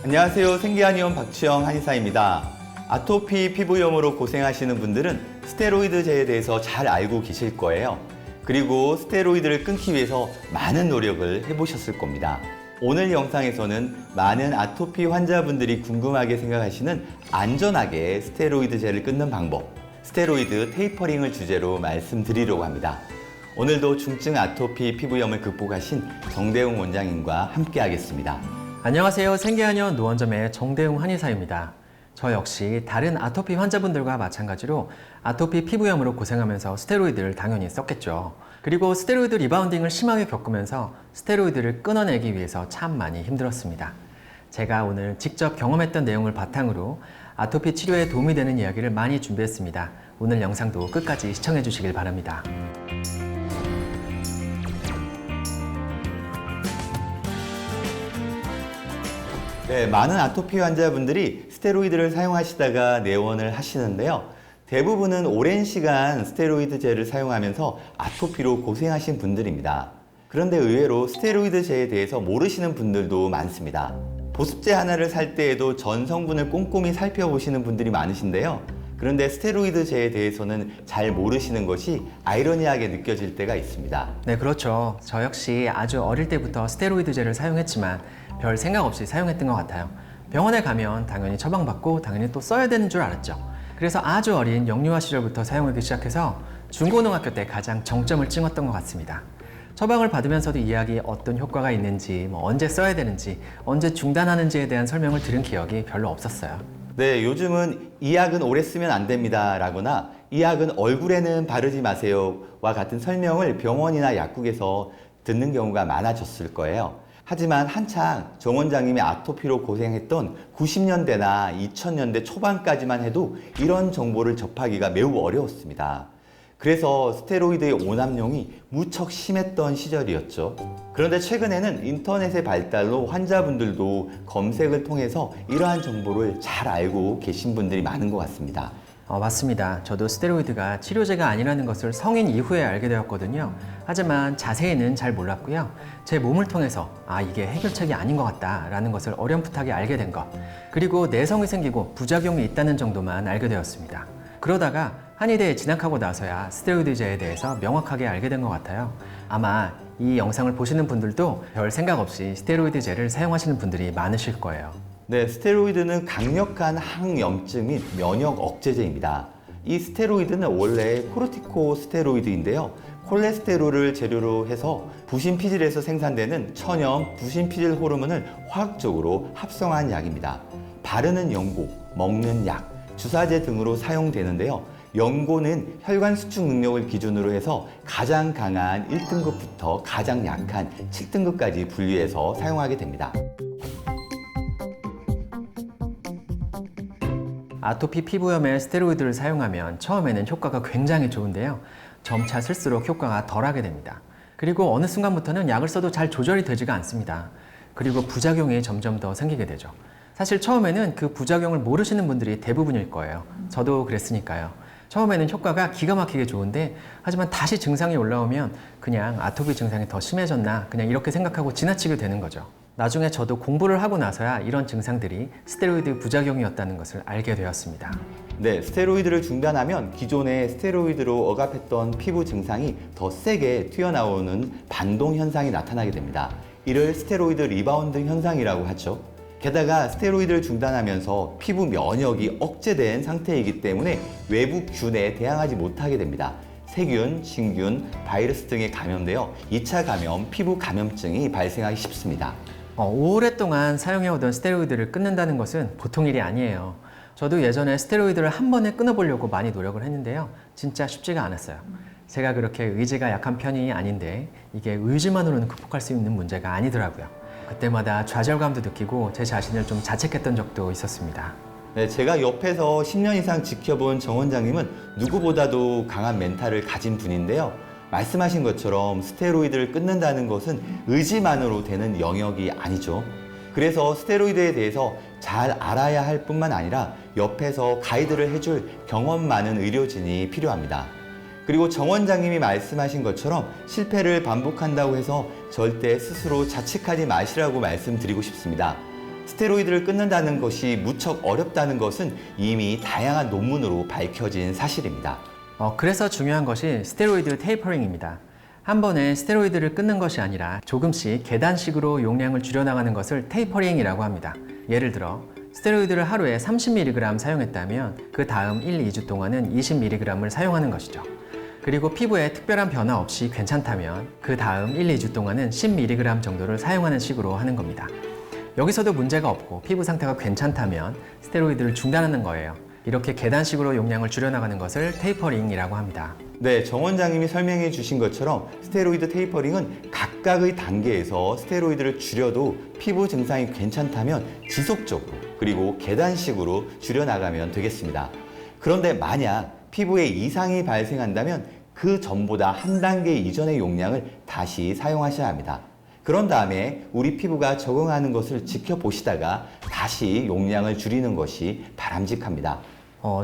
안녕하세요. 생기한의원 박주영 한의사입니다. 아토피 피부염으로 고생하시는 분들은 스테로이드제에 대해서 잘 알고 계실 거예요. 그리고 스테로이드를 끊기 위해서 많은 노력을 해보셨을 겁니다. 오늘 영상에서는 많은 아토피 환자분들이 궁금하게 생각하시는 안전하게 스테로이드제를 끊는 방법, 스테로이드 테이퍼링을 주제로 말씀드리려고 합니다. 오늘도 중증 아토피 피부염을 극복하신 정대웅 원장님과 함께 하겠습니다. 안녕하세요. 생기한의원 노원점의 정대웅 한의사입니다. 저 역시 다른 아토피 환자분들과 마찬가지로 아토피 피부염으로 고생하면서 스테로이드를 당연히 썼겠죠. 그리고 스테로이드 리바운딩을 심하게 겪으면서 스테로이드를 끊어내기 위해서 참 많이 힘들었습니다. 제가 오늘 직접 경험했던 내용을 바탕으로 아토피 치료에 도움이 되는 이야기를 많이 준비했습니다. 오늘 영상도 끝까지 시청해 주시길 바랍니다. 네, 많은 아토피 환자분들이 스테로이드를 사용하시다가 내원을 하시는데요. 대부분은 오랜 시간 스테로이드제를 사용하면서 아토피로 고생하신 분들입니다. 그런데 의외로 스테로이드제에 대해서 모르시는 분들도 많습니다. 보습제 하나를 살 때에도 전 성분을 꼼꼼히 살펴보시는 분들이 많으신데요. 그런데 스테로이드제에 대해서는 잘 모르시는 것이 아이러니하게 느껴질 때가 있습니다. 네, 그렇죠. 저 역시 아주 어릴 때부터 스테로이드제를 사용했지만 별 생각 없이 사용했던 것 같아요. 병원에 가면 당연히 처방받고 당연히 또 써야 되는 줄 알았죠. 그래서 아주 어린 영유아 시절부터 사용하기 시작해서 중고등학교 때 가장 정점을 찍었던 것 같습니다. 처방을 받으면서도 이 약이 어떤 효과가 있는지, 언제 써야 되는지, 언제 중단하는지에 대한 설명을 들은 기억이 별로 없었어요. 네, 요즘은 이 약은 오래 쓰면 안 됩니다 라거나 이 약은 얼굴에는 바르지 마세요와 같은 설명을 병원이나 약국에서 듣는 경우가 많아졌을 거예요. 하지만 한창 정 원장님이 아토피로 고생했던 90년대나 2000년대 초반까지만 해도 이런 정보를 접하기가 매우 어려웠습니다. 그래서 스테로이드의 오남용이 무척 심했던 시절이었죠. 그런데 최근에는 인터넷의 발달로 환자분들도 검색을 통해서 이러한 정보를 잘 알고 계신 분들이 많은 것 같습니다. 맞습니다. 저도 스테로이드가 치료제가 아니라는 것을 성인 이후에 알게 되었거든요. 하지만 자세히는 잘 몰랐고요. 제 몸을 통해서 이게 해결책이 아닌 것 같다라는 것을 어렴풋하게 알게 된 것, 그리고 내성이 생기고 부작용이 있다는 정도만 알게 되었습니다. 그러다가 한의대에 진학하고 나서야 스테로이드제에 대해서 명확하게 알게 된 것 같아요. 아마 이 영상을 보시는 분들도 별 생각 없이 스테로이드제를 사용하시는 분들이 많으실 거예요. 네, 스테로이드는 강력한 항염증 및 면역 억제제입니다. 이 스테로이드는 원래 코르티코스테로이드인데요. 콜레스테롤을 재료로 해서 부신피질에서 생산되는 천연 부신피질 호르몬을 화학적으로 합성한 약입니다. 바르는 연고, 먹는 약, 주사제 등으로 사용되는데요. 연고는 혈관 수축 능력을 기준으로 해서 가장 강한 1등급부터 가장 약한 7등급까지 분류해서 사용하게 됩니다. 아토피 피부염에 스테로이드를 사용하면 처음에는 효과가 굉장히 좋은데요. 점차 쓸수록 효과가 덜하게 됩니다. 그리고 어느 순간부터는 약을 써도 잘 조절이 되지가 않습니다. 그리고 부작용이 점점 더 생기게 되죠. 사실 처음에는 그 부작용을 모르시는 분들이 대부분일 거예요. 저도 그랬으니까요. 처음에는 효과가 기가 막히게 좋은데 하지만 다시 증상이 올라오면 그냥 아토피 증상이 더 심해졌나 그냥 이렇게 생각하고 지나치게 되는 거죠. 나중에 저도 공부를 하고 나서야 이런 증상들이 스테로이드 부작용이었다는 것을 알게 되었습니다. 네, 스테로이드를 중단하면 기존의 스테로이드로 억압했던 피부 증상이 더 세게 튀어나오는 반동 현상이 나타나게 됩니다. 이를 스테로이드 리바운드 현상이라고 하죠. 게다가 스테로이드를 중단하면서 피부 면역이 억제된 상태이기 때문에 외부 균에 대항하지 못하게 됩니다. 세균, 진균, 바이러스 등에 감염되어 2차 감염, 피부 감염증이 발생하기 쉽습니다. 오랫동안 사용해오던 스테로이드를 끊는다는 것은 보통 일이 아니에요. 저도 예전에 스테로이드를 한 번에 끊어보려고 많이 노력을 했는데요. 진짜 쉽지가 않았어요. 제가 그렇게 의지가 약한 편이 아닌데 이게 의지만으로는 극복할 수 있는 문제가 아니더라고요. 그때마다 좌절감도 느끼고 제 자신을 좀 자책했던 적도 있었습니다. 네, 제가 옆에서 10년 이상 지켜본 정 원장님은 누구보다도 강한 멘탈을 가진 분인데요. 말씀하신 것처럼 스테로이드를 끊는다는 것은 의지만으로 되는 영역이 아니죠. 그래서 스테로이드에 대해서 잘 알아야 할 뿐만 아니라 옆에서 가이드를 해줄 경험 많은 의료진이 필요합니다. 그리고 정 원장님이 말씀하신 것처럼 실패를 반복한다고 해서 절대 스스로 자책하지 마시라고 말씀드리고 싶습니다. 스테로이드를 끊는다는 것이 무척 어렵다는 것은 이미 다양한 논문으로 밝혀진 사실입니다. 그래서 중요한 것이 스테로이드 테이퍼링입니다. 한 번에 스테로이드를 끊는 것이 아니라 조금씩 계단식으로 용량을 줄여나가는 것을 테이퍼링이라고 합니다. 예를 들어 스테로이드를 하루에 30mg 사용했다면 그 다음 1, 2주 동안은 20mg을 사용하는 것이죠. 그리고 피부에 특별한 변화 없이 괜찮다면 그 다음 1, 2주 동안은 10mg 정도를 사용하는 식으로 하는 겁니다. 여기서도 문제가 없고 피부 상태가 괜찮다면 스테로이드를 중단하는 거예요. 이렇게 계단식으로 용량을 줄여나가는 것을 테이퍼링이라고 합니다. 네, 정 원장님이 설명해 주신 것처럼 스테로이드 테이퍼링은 각각의 단계에서 스테로이드를 줄여도 피부 증상이 괜찮다면 지속적으로 그리고 계단식으로 줄여나가면 되겠습니다. 그런데 만약 피부에 이상이 발생한다면 그 전보다 한 단계 이전의 용량을 다시 사용하셔야 합니다. 그런 다음에 우리 피부가 적응하는 것을 지켜보시다가 다시 용량을 줄이는 것이 바람직합니다.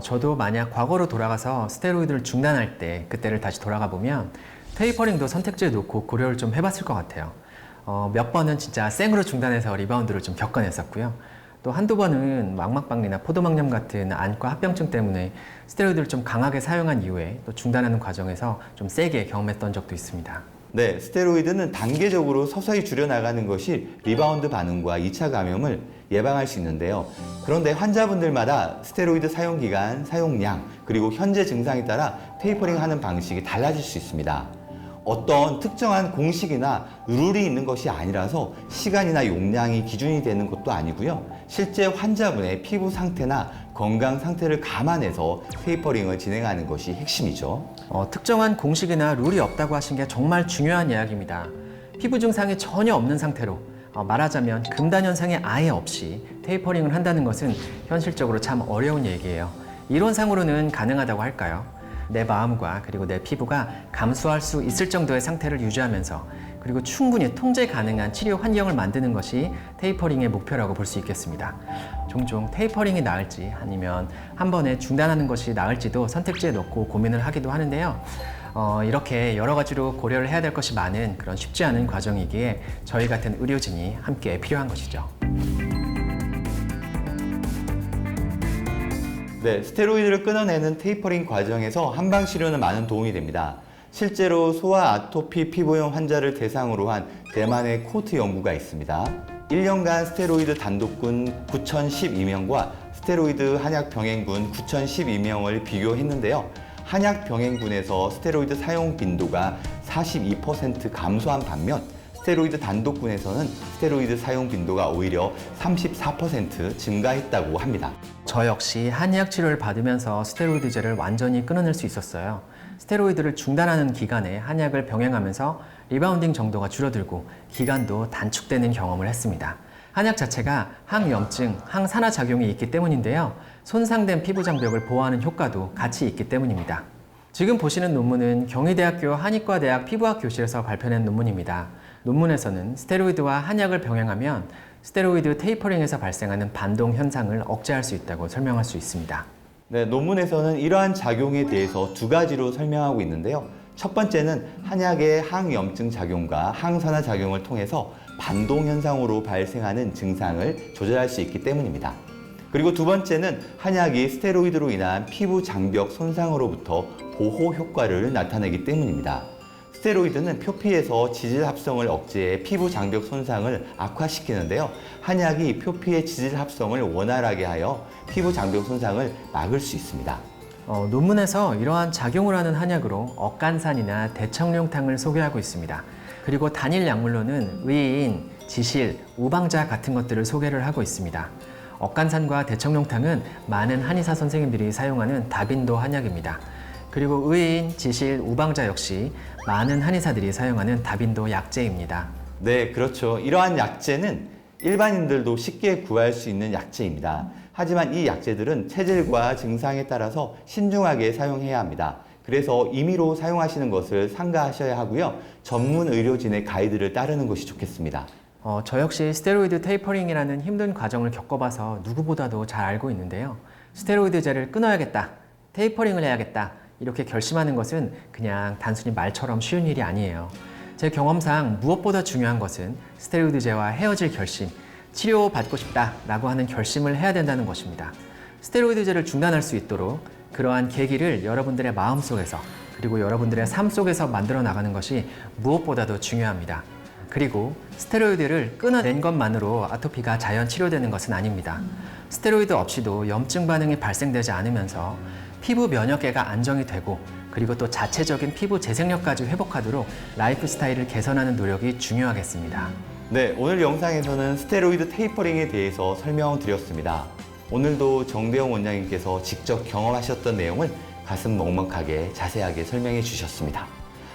저도 만약 과거로 돌아가서 스테로이드를 중단할 때 그때를 다시 돌아가 보면 테이퍼링도 선택지에 놓고 고려를 좀 해봤을 것 같아요. 몇 번은 진짜 생으로 중단해서 리바운드를 좀 겪어냈었고요. 또 한두 번은 망막박리나 포도막염 같은 안과 합병증 때문에 스테로이드를 좀 강하게 사용한 이후에 또 중단하는 과정에서 좀 세게 경험했던 적도 있습니다. 네, 스테로이드는 단계적으로 서서히 줄여나가는 것이 리바운드 반응과 2차 감염을 예방할 수 있는데요. 그런데 환자분들마다 스테로이드 사용 기간, 사용량, 그리고 현재 증상에 따라 테이퍼링 하는 방식이 달라질 수 있습니다. 어떤 특정한 공식이나 룰이 있는 것이 아니라서 시간이나 용량이 기준이 되는 것도 아니고요. 실제 환자분의 피부 상태나 건강 상태를 감안해서 테이퍼링을 진행하는 것이 핵심이죠. 특정한 공식이나 룰이 없다고 하신 게 정말 중요한 이야기입니다. 피부 증상이 전혀 없는 상태로 말하자면 금단 현상이 아예 없이 테이퍼링을 한다는 것은 현실적으로 참 어려운 얘기예요. 이론상으로는 가능하다고 할까요? 내 마음과 그리고 내 피부가 감수할 수 있을 정도의 상태를 유지하면서 그리고 충분히 통제 가능한 치료 환경을 만드는 것이 테이퍼링의 목표라고 볼 수 있겠습니다. 종종 테이퍼링이 나을지 아니면 한 번에 중단하는 것이 나을지도 선택지에 넣고 고민을 하기도 하는데요. 이렇게 여러 가지로 고려를 해야 될 것이 많은 그런 쉽지 않은 과정이기에 저희 같은 의료진이 함께 필요한 것이죠. 네, 스테로이드를 끊어내는 테이퍼링 과정에서 한방 치료는 많은 도움이 됩니다. 실제로 소아 아토피 피부염 환자를 대상으로 한 대만의 코트 연구가 있습니다. 1년간 스테로이드 단독군 9,012명과 스테로이드 한약 병행군 9,012명을 비교했는데요. 한약 병행군에서 스테로이드 사용 빈도가 42% 감소한 반면 스테로이드 단독군에서는 스테로이드 사용 빈도가 오히려 34% 증가했다고 합니다. 저 역시 한의학 치료를 받으면서 스테로이드제를 완전히 끊어낼 수 있었어요. 스테로이드를 중단하는 기간에 한약을 병행하면서 리바운딩 정도가 줄어들고 기간도 단축되는 경험을 했습니다. 한약 자체가 항염증, 항산화 작용이 있기 때문인데요. 손상된 피부 장벽을 보호하는 효과도 같이 있기 때문입니다. 지금 보시는 논문은 경희대학교 한의과대학 피부학 교실에서 발표된 논문입니다. 논문에서는 스테로이드와 한약을 병행하면 스테로이드 테이퍼링에서 발생하는 반동 현상을 억제할 수 있다고 설명할 수 있습니다. 네, 논문에서는 이러한 작용에 대해서 두 가지로 설명하고 있는데요. 첫 번째는 한약의 항염증 작용과 항산화 작용을 통해서 반동 현상으로 발생하는 증상을 조절할 수 있기 때문입니다. 그리고 두 번째는 한약이 스테로이드로 인한 피부 장벽 손상으로부터 보호 효과를 나타내기 때문입니다. 스테로이드는 표피에서 지질 합성을 억제해 피부 장벽 손상을 악화시키는데요. 한약이 표피의 지질 합성을 원활하게 하여 피부 장벽 손상을 막을 수 있습니다. 논문에서 이러한 작용을 하는 한약으로 억간산이나 대청룡탕을 소개하고 있습니다. 그리고 단일 약물로는 의인, 지실, 우방자 같은 것들을 소개를 하고 있습니다. 억간산과 대청룡탕은 많은 한의사 선생님들이 사용하는 다빈도 한약입니다. 그리고 의인, 지실, 우방자 역시 많은 한의사들이 사용하는 다빈도 약재입니다. 네, 그렇죠. 이러한 약재는 일반인들도 쉽게 구할 수 있는 약재입니다. 하지만 이 약재들은 체질과 증상에 따라서 신중하게 사용해야 합니다. 그래서 임의로 사용하시는 것을 삼가하셔야 하고요. 전문 의료진의 가이드를 따르는 것이 좋겠습니다. 저 역시 스테로이드 테이퍼링이라는 힘든 과정을 겪어봐서 누구보다도 잘 알고 있는데요. 스테로이드제를 끊어야겠다, 테이퍼링을 해야겠다 이렇게 결심하는 것은 그냥 단순히 말처럼 쉬운 일이 아니에요. 제 경험상 무엇보다 중요한 것은 스테로이드제와 헤어질 결심, 치료받고 싶다라고 하는 결심을 해야 된다는 것입니다. 스테로이드제를 중단할 수 있도록 그러한 계기를 여러분들의 마음속에서 그리고 여러분들의 삶 속에서 만들어 나가는 것이 무엇보다도 중요합니다. 그리고 스테로이드를 끊어낸 것만으로 아토피가 자연 치료되는 것은 아닙니다. 스테로이드 없이도 염증 반응이 발생되지 않으면서 피부 면역계가 안정이 되고 그리고 또 자체적인 피부 재생력까지 회복하도록 라이프 스타일을 개선하는 노력이 중요하겠습니다. 네, 오늘 영상에서는 스테로이드 테이퍼링에 대해서 설명드렸습니다. 오늘도 정대영 원장님께서 직접 경험하셨던 내용을 가슴 먹먹하게 자세하게 설명해 주셨습니다.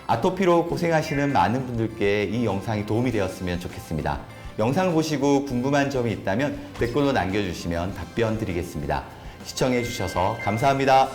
아토피로 고생하시는 많은 분들께 이 영상이 도움이 되었으면 좋겠습니다. 영상 보시고 궁금한 점이 있다면 댓글로 남겨주시면 답변 드리겠습니다. 시청해 주셔서 감사합니다.